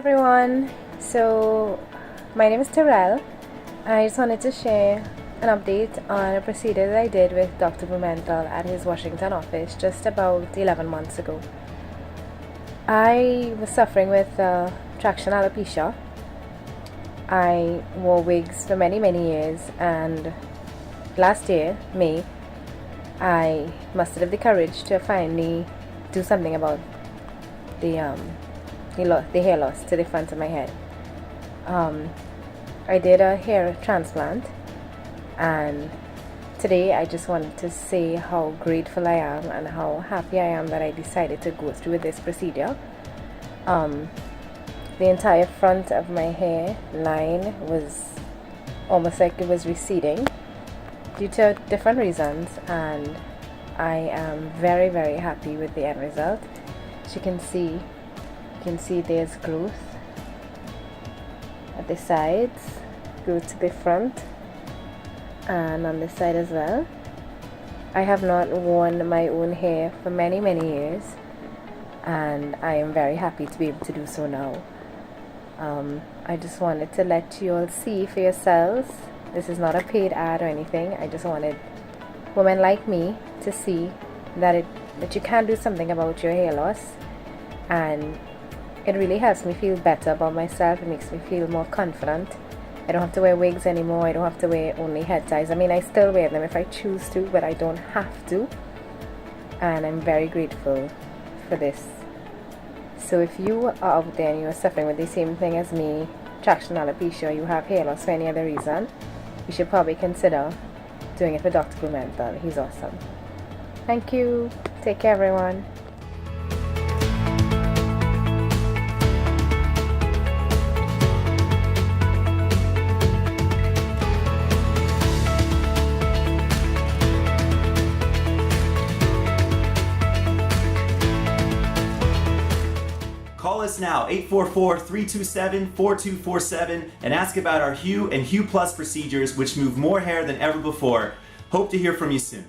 everyone. So my name is Terrell. I just wanted to share an update on a procedure that I did with Dr. Bumental at his Washington office just about 11 months ago. I was suffering with traction alopecia. I wore wigs for many years, and last year, May, I mustered up the courage to finally do something about the hair loss to the front of my head. I did a hair transplant, and today I just wanted to say how grateful I am and how happy I am that I decided to go through with this procedure. The entire front of my hair line was almost like it was receding due to different reasons, and I am very happy with the end result. As you can see there's growth at the sides, growth to the front, and on this side as well. I have not worn my own hair for many years, and I am very happy to be able to do so now. I just wanted to let you all see for yourselves. This is not a paid ad or anything. I just wanted women like me to see that you can do something about your hair loss, and it really helps me feel better about myself. It makes me feel more confident. I don't have to wear wigs anymore. I don't have to wear only head ties. I mean, I still wear them if I choose to, but I don't have to, and I'm very grateful for this. So if you are out there and you are suffering with the same thing as me, traction alopecia, you have hair loss for any other reason, you should probably consider doing it for Dr. Bumental. He's awesome. Thank you. Take care, everyone. Call us now, 844-327-4247, and ask about our Hue and Hue Plus procedures, which move more hair than ever before. Hope to hear from you soon.